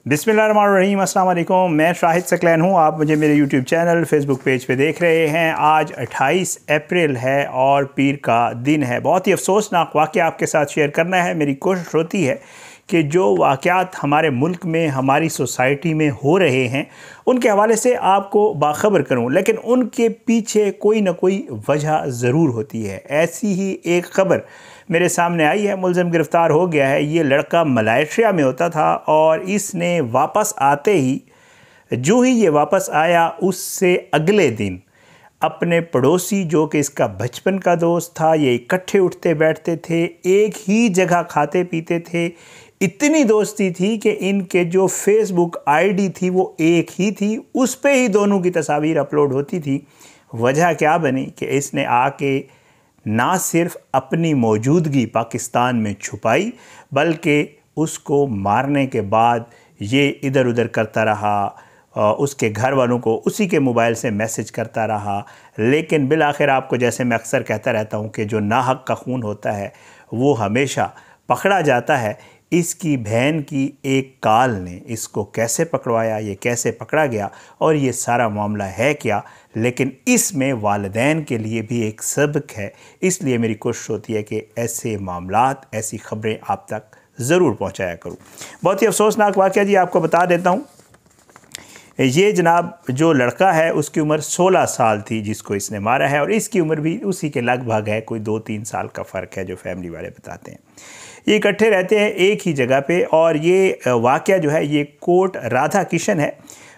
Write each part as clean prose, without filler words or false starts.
बिस्मिल्लाहिर्रहमानिर्रहीम, अस्सलाम वालेकुम। मैं शाहिद सकलैन हूँ। आप मुझे मेरे यूट्यूब चैनल फेसबुक पेज पे देख रहे हैं। आज 28 अप्रैल है और पीर का दिन है। बहुत ही अफसोसनाक वाक़या आपके साथ शेयर करना है। मेरी कोशिश होती है कि जो वाक़यात हमारे मुल्क में, हमारी सोसाइटी में हो रहे हैं, उनके हवाले से आपको बाखबर करूं, लेकिन उनके पीछे कोई ना कोई वजह ज़रूर होती है। ऐसी ही एक ख़बर मेरे सामने आई है। मुलज़िम गिरफ़्तार हो गया है। ये लड़का मलेशिया में होता था और इसने वापस आते ही, जो ही ये वापस आया, उससे अगले दिन अपने पड़ोसी, जो कि इसका बचपन का दोस्त था, ये इकट्ठे उठते बैठते थे, एक ही जगह खाते पीते थे। इतनी दोस्ती थी कि इनके जो फेसबुक आईडी थी वो एक ही थी, उस पे ही दोनों की तस्वीर अपलोड होती थी। वजह क्या बनी कि इसने आके ना सिर्फ अपनी मौजूदगी पाकिस्तान में छुपाई, बल्कि उसको मारने के बाद ये इधर उधर करता रहा, उसके घर वालों को उसी के मोबाइल से मैसेज करता रहा। लेकिन बिल आखिर, आपको जैसे मैं अक्सर कहता रहता हूँ कि जो नाहक का खून होता है वो हमेशा पकड़ा जाता है। इसकी बहन की एक कॉल ने इसको कैसे पकड़वाया, ये कैसे पकड़ा गया और ये सारा मामला है क्या, लेकिन इसमें वालिदैन के लिए भी एक सबक है। इसलिए मेरी कोशिश होती है कि ऐसे मामलात, ऐसी ख़बरें आप तक ज़रूर पहुंचाया करूं। बहुत ही अफसोसनाक वाक़या जी, आपको बता देता हूं। ये जनाब जो लड़का है उसकी उम्र 16 साल थी जिसको इसने मारा है, और इसकी उम्र भी उसी के लगभग है। कोई 2-3 साल का फ़र्क है, जो फैमिली वाले बताते हैं। ये इकट्ठे रहते हैं एक ही जगह पे, और ये वाक़या जो है ये कोट राधा किशन है।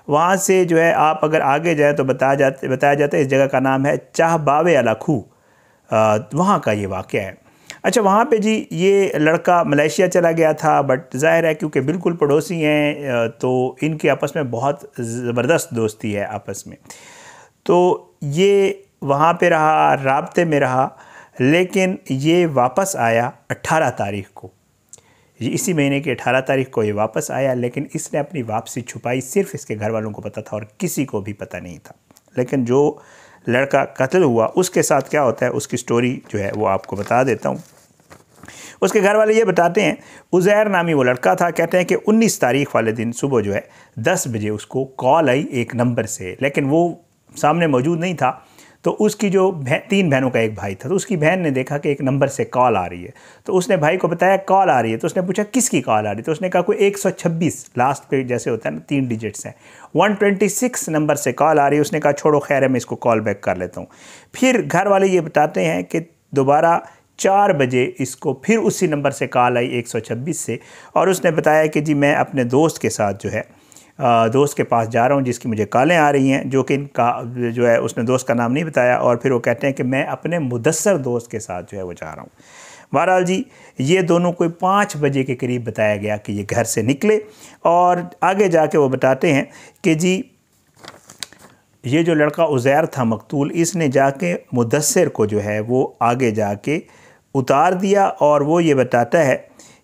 वहाँ से जो है आप अगर आगे जाए तो बताया जाता है इस जगह का नाम है चाहबावे अला खू। वहाँ का ये वाक़या है। अच्छा, वहाँ पे जी ये लड़का मलेशिया चला गया था, बट ज़ाहिर है क्योंकि बिल्कुल पड़ोसी हैं तो इनके आपस में बहुत ज़बरदस्त दोस्ती है आपस में। तो ये वहाँ पे रहा, राब्ते में रहा, लेकिन ये वापस आया 18 तारीख़ को। ये इसी महीने की 18 तारीख़ को ये वापस आया, लेकिन इसने अपनी वापसी छुपाई। सिर्फ इसके घर वालों को पता था और किसी को भी पता नहीं था। लेकिन जो लड़का कत्ल हुआ उसके साथ क्या होता है, उसकी स्टोरी जो है वो आपको बता देता हूँ। उसके घर वाले ये बताते हैं, उज़ैर नामी वो लड़का था। कहते हैं कि 19 तारीख़ वाले दिन सुबह जो है 10 बजे उसको कॉल आई एक नंबर से, लेकिन वो सामने मौजूद नहीं था। तो उसकी जो 3 बहनों का एक भाई था, तो उसकी बहन ने देखा कि एक नंबर से कॉल आ रही है। तो उसने भाई को बताया कॉल आ रही है। तो उसने पूछा किसकी कॉल आ रही है। तो उसने कहा कोई 126 लास्ट पे जैसे होता है ना, 3 डिजिट्स हैं, 126 नंबर से कॉल आ रही है। उसने कहा छोड़ो, खैर है, मैं इसको कॉल बैक कर लेता हूँ। फिर घर वाले ये बताते हैं कि दोबारा 4 बजे इसको फिर उसी नंबर से कॉल आई 126 से, और उसने बताया कि जी मैं अपने दोस्त के साथ जो है दोस्त के पास जा रहा हूँ जिसकी मुझे कॉलें आ रही हैं, जो कि इनका जो है उसने दोस्त का नाम नहीं बताया। और फिर वो कहते हैं कि मैं अपने मुदस्सर दोस्त के साथ जो है वो जा रहा हूँ। बहरहाल जी ये दोनों कोई 5 बजे के करीब बताया गया कि ये घर से निकले, और आगे जाके वो बताते हैं कि जी ये जो लड़का उज़ैर था मकतूल, इसने जाके मुदस्सर को जो है वो आगे जाके उतार दिया। और वो ये बताता है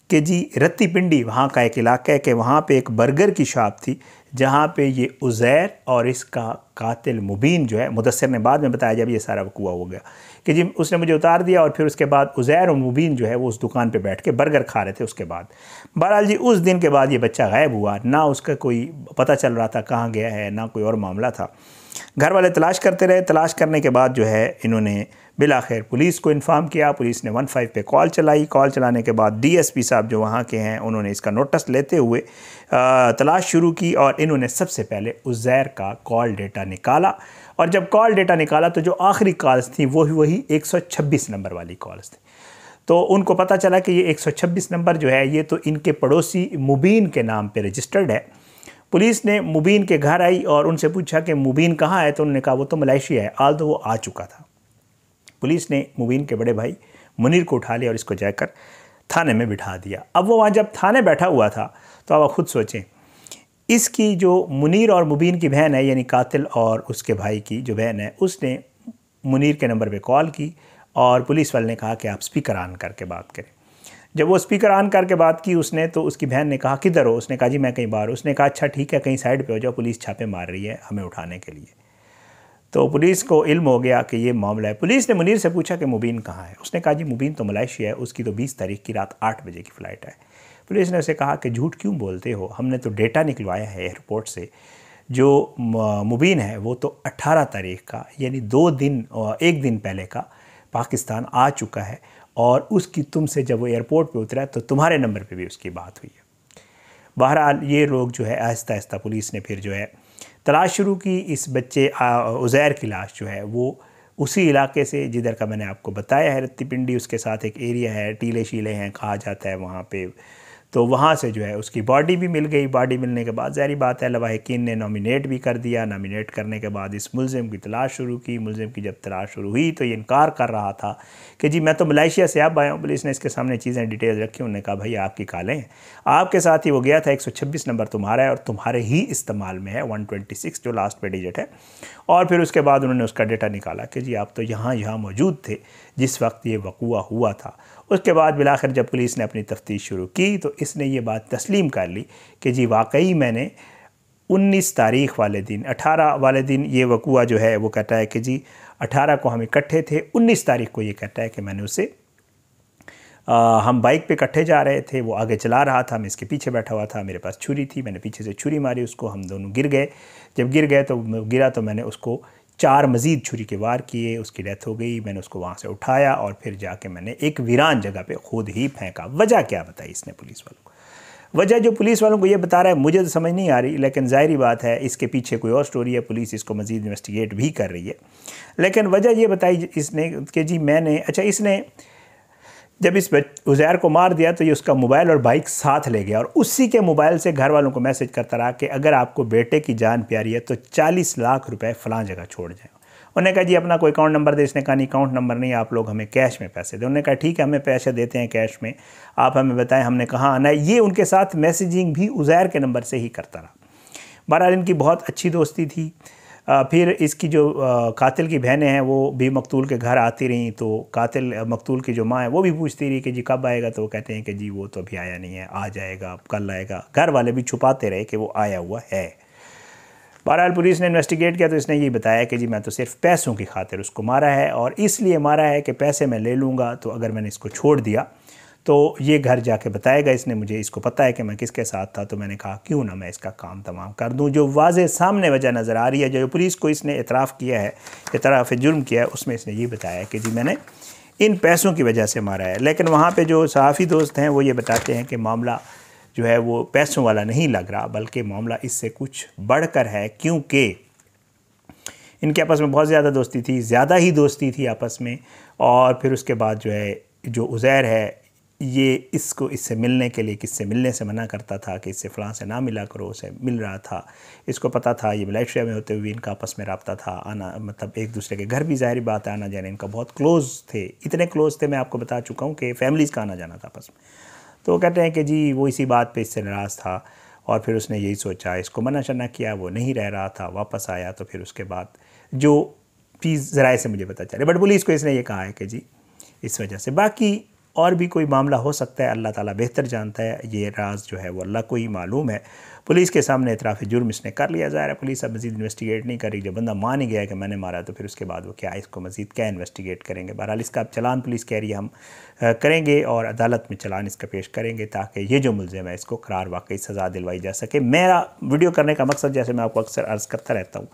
कि जी रत्ती पिंडी वहाँ का एक इलाका है कि वहाँ पे एक बर्गर की शॉप थी, जहाँ पे ये उज़ैर और इसका कातिल मुबीन जो है, मुदस्सर ने बाद में बताया जब ये सारा वक़ूआ हो गया कि जी उसने मुझे उतार दिया, और फिर उसके बाद उज़ैर और मुबीन जो है वो उस दुकान पे बैठ के बर्गर खा रहे थे। उसके बाद बहरहाल जी उस दिन के बाद ये बच्चा गायब हुआ, ना उसका कोई पता चल रहा था कहाँ गया है, ना कोई और मामला था। घर वाले तलाश करते रहे। तलाश करने के बाद जो है इन्होंने बिलाखिर पुलिस को इन्फॉर्म किया। पुलिस ने 15 पे कॉल चलाई। कॉल चलाने के बाद डीएसपी साहब जो वहाँ के हैं, उन्होंने इसका नोटिस लेते हुए तलाश शुरू की, और इन्होंने सबसे पहले उज़ैर का कॉल डेटा निकाला। और जब कॉल डेटा निकाला तो जो आखिरी कॉल्स थी वही 126 नंबर वाली कॉल्स थी। तो उनको पता चला कि ये 126 नंबर जो है ये तो इनके पड़ोसी मुबीन के नाम पर रजिस्टर्ड है। पुलिस ने मुबीन के घर आई और उनसे पूछा कि मुबीन कहाँ है। तो उन्होंने कहा वो तो मलेशिया है, आल तो वो आ चुका था। पुलिस ने मुबीन के बड़े भाई मुनीर को उठा लिया और इसको जाकर थाने में बिठा दिया। अब वो वहाँ जब थाने बैठा हुआ था तो अब आप खुद सोचें, इसकी जो मुनीर और मुबीन की बहन है, यानी कातिल और उसके भाई की जो बहन है, उसने मुनीर के नंबर पे कॉल की, और पुलिस वाले ने कहा कि आप स्पीकर ऑन करके बात करें। जब वो स्पीकर ऑन करके बात की उसने, तो उसकी बहन ने कहा किधर हो। उसने कहा जी मैं कहीं बाहर। उसने कहा अच्छा ठीक है, कहीं साइड पे हो जाओ, पुलिस छापे मार रही है हमें उठाने के लिए। तो पुलिस को इल्म हो गया कि ये मामला है। पुलिस ने मुनीर से पूछा कि मुबीन कहाँ है। उसने कहा जी मुबीन तो मलेशिया है, उसकी तो 20 तारीख की रात 8 बजे की फ़्लाइट है। पुलिस ने उसे कहा कि झूठ क्यों बोलते हो, हमने तो डेटा निकलवाया है एयरपोर्ट से, जो मुबीन है वो तो 18 तारीख का यानी 1 दिन पहले का पाकिस्तान आ चुका है और उसकी तुमसे जब वो एयरपोर्ट पे उतरा तो तुम्हारे नंबर पे भी उसकी बात हुई है। बहरहाल ये लोग जो है आहिस्ता आहिस्ता पुलिस ने फिर जो है तलाश शुरू की। इस बच्चे उज़ैर की लाश जो है वो उसी इलाके से जिधर का मैंने आपको बताया है, रत्ती पिंडी, उसके साथ एक एरिया है, टीले शीले हैं कहा जाता है वहाँ पे, तो वहाँ से जो है उसकी बॉडी भी मिल गई। बॉडी मिलने के बाद ज़ाहिर बात है लवाहिकीन ने नॉमिनेट भी कर दिया। नॉमिनेट करने के बाद इस मुलजिम की तलाश शुरू की। मुलजिम की जब तलाश शुरू हुई तो ये इनकार कर रहा था कि जी मैं तो मलेशिया से अब आया हूँ। पुलिस ने इसके सामने चीज़ें डिटेल रखी। उन्होंने कहा भाई आपकी कालें हैं, आपके साथ ही वो गया था, 126 नंबर तुम्हारा है और तुम्हारे ही इस्तेमाल में है, 126 जो लास्ट पे डिजिट है। और फिर उसके बाद उन्होंने उसका डेटा निकाला कि जी आप तो यहाँ मौजूद थे जिस वक्त ये वक़ूआ हुआ था। उसके बाद बिलाखिर जब पुलिस ने अपनी तफ्तीश शुरू की तो इसने ये बात तस्लीम कर ली कि जी वाकई मैंने 19 तारीख वाले दिन, 18 वाले दिन ये वक़ूआ जो है वो कहता है कि जी 18 को हम इकट्ठे थे, 19 तारीख को ये कहता है कि मैंने उसे हम बाइक पे इकट्ठे जा रहे थे, वो आगे चला रहा था, मैं इसके पीछे बैठा हुआ था, मेरे पास छुरी थी, मैंने पीछे से छुरी मारी उसको, हम दोनों गिर गए। जब गिरा तो मैंने उसको 4 मज़ीद छुरी के वार किए, उसकी डेथ हो गई। मैंने उसको वहाँ से उठाया और फिर जाके मैंने एक वीरान जगह पे खुद ही फेंका। वजह क्या बताई इसने पुलिस वालों को? वजह जो पुलिस वालों को ये बता रहा है मुझे तो समझ नहीं आ रही, लेकिन ज़ाहिरी बात है इसके पीछे कोई और स्टोरी है, पुलिस इसको मज़ीद इन्वेस्टिगेट भी कर रही है। लेकिन वजह ये बताई इसने कि जी मैंने इसने जब इस उज़ैर को मार दिया तो ये उसका मोबाइल और बाइक साथ ले गया और उसी के मोबाइल से घर वालों को मैसेज करता रहा कि अगर आपको बेटे की जान प्यारी है तो 40 लाख रुपए फ़लाँ जगह छोड़ जाएँ। उन्होंने कहा जी अपना कोई अकाउंट नंबर दे। इसने कहा नहीं अकाउंट नंबर नहीं, आप लोग हमें कैश में पैसे दें। उन्होंने कहा ठीक है हमें पैसे देते हैं कैश में, आप हमें बताएं हमने कहाँ आना है। ये उनके साथ मैसेजिंग भी उज़ैर के नंबर से ही करता रहा। बहरहाल इनकी बहुत अच्छी दोस्ती थी। फिर इसकी जो कातिल की बहनें हैं वो भी मकतूल के घर आती रहीं, तो कातिल मकतूल की जो माँ है वो भी पूछती रही कि जी कब आएगा, तो वो कहते हैं कि जी वो तो अभी आया नहीं है, आ जाएगा, कल आएगा। घर वाले भी छुपाते रहे कि वो आया हुआ है। बहरहाल पुलिस ने इन्वेस्टिगेट किया तो इसने ये बताया कि जी मैं तो सिर्फ पैसों की खातिर उसको मारा है और इसलिए मारा है कि पैसे मैं ले लूँगा तो अगर मैंने इसको छोड़ दिया तो ये घर जाके बताएगा इसने मुझे, इसको पता है कि मैं किसके साथ था। तो मैंने कहा क्यों ना मैं इसका काम तमाम कर दूं। जो वाज़े सामने वजह नज़र आ रही है, जो पुलिस को इसने इतराफ़ किया है, इतराफ़ जुर्म किया है, उसमें इसने ये बताया कि जी मैंने इन पैसों की वजह से मारा है। लेकिन वहाँ पे जो सहाफ़ी दोस्त हैं वो ये बताते हैं कि मामला जो है वो पैसों वाला नहीं लग रहा, बल्कि मामला इससे कुछ बढ़कर है, क्योंकि इनके आपस में बहुत ज़्यादा दोस्ती थी, ज़्यादा ही दोस्ती थी आपस में। और फिर उसके बाद जो है जो उज़ैर है ये इससे मिलने के लिए किससे मिलने से मना करता था कि इससे फ़लाँ से ना मिला करो, उसे मिल रहा था। इसको पता था ये मलेशिया में होते हुए इनका आपस में रब्ता था, आना मतलब एक दूसरे के घर भी ज़ाहिर बात है आना जाना इनका बहुत क्लोज़ थे, इतने क्लोज़ थे मैं आपको बता चुका हूँ कि फैमिलीज़ का आना जाना था आपस में। तो कहते हैं कि जी वो इसी बात पे इससे नाराज़ था और फिर उसने यही सोचा, इसको मना शना किया, वो नहीं रह रहा था, वापस आया। तो फिर उसके बाद जो चीज़ ज़राए से मुझे पता चले, बट पुलिस को इसने ये कहा है कि जी इस वजह से, बाकी और भी कोई मामला हो सकता है, अल्लाह ताला बेहतर जानता है। ये राज जो है वो अल्लाह को ही मालूम है। पुलिस के सामने इतराफ़ जुर्म इसने कर लिया। ज़ाहिर है पुलिस अब मज़ीद इन्वेस्टिगेट नहीं करी। जब बंदा मान ही गया कि मैंने मारा तो फिर उसके बाद वो क्या इसको मज़ीद क्या इन्वेस्टिगेट करेंगे। बहरहाल इसका अब चलान पुलिस कह रही है हम करेंगे और अदालत में चलान इसका पेश करेंगे ताकि ये जो मुलज़िम है इसको करार वाकई सज़ा दिलवाई जा सके। मेरा वीडियो करने का मकसद, जैसे मैं आपको अक्सर अर्ज़ करता रहता हूँ,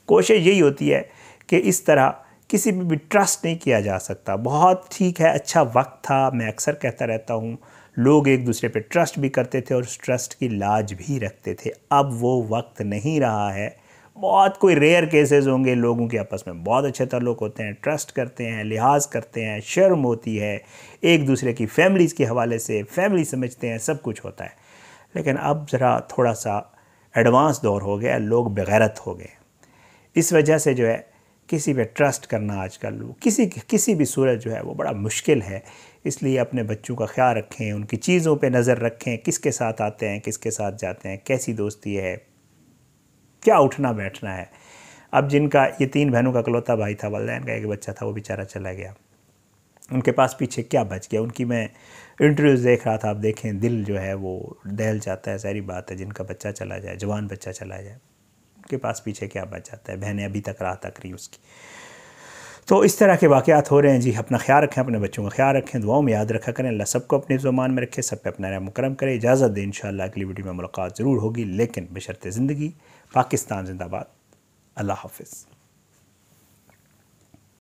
कोशिश यही होती है कि इस तरह किसी पे भी ट्रस्ट नहीं किया जा सकता। बहुत ठीक है, अच्छा वक्त था, मैं अक्सर कहता रहता हूँ, लोग एक दूसरे पे ट्रस्ट भी करते थे और उस ट्रस्ट की लाज भी रखते थे। अब वो वक्त नहीं रहा है। बहुत कोई रेयर केसेस होंगे, लोगों के आपस में बहुत अच्छे ताल्लुक़ होते हैं, ट्रस्ट करते हैं, लिहाज करते हैं, शर्म होती है, एक दूसरे की फैमिलीज़ के हवाले से फैमिली समझते हैं, सब कुछ होता है। लेकिन अब ज़रा थोड़ा सा एडवांस दौर हो गया, लोग बेगैरत हो गए। इस वजह से जो है किसी पे ट्रस्ट करना आजकल किसी भी सूरत जो है वो बड़ा मुश्किल है। इसलिए अपने बच्चों का ख्याल रखें, उनकी चीज़ों पे नज़र रखें, किसके साथ आते हैं, किसके साथ जाते हैं, कैसी दोस्ती है, क्या उठना बैठना है। अब जिनका ये 3 बहनों का इकलौता भाई था, वालिदैन का एक बच्चा था, वो बेचारा चला गया, उनके पास पीछे क्या बच गया। उनकी मैं इंटरव्यूज़ देख रहा था, आप देखें दिल जो है वो दहल जाता है। सारी बात है, जिनका बच्चा चला जाए, जवान बच्चा चला जाए, के पास पीछे क्या बच जाता है। बहनें अभी तक राह तक रही उसकी। तो इस तरह के वाक़यात हो रहे हैं जी। अपना ख्याल रखें, अपने बच्चों का ख्याल रखें, दुआओं में याद रखा करें। अल्लाह सबको अपने ज़ुबान में रखे, सब पे अपना रहम करम करे। इजाज़त दें, इंशाअल्लाह अगली वीडियो में मुलाकात ज़रूर होगी, लेकिन बशर्ते ज़िंदगी। पाकिस्तान ज़िंदाबाद। अल्लाह हाफ़िज़।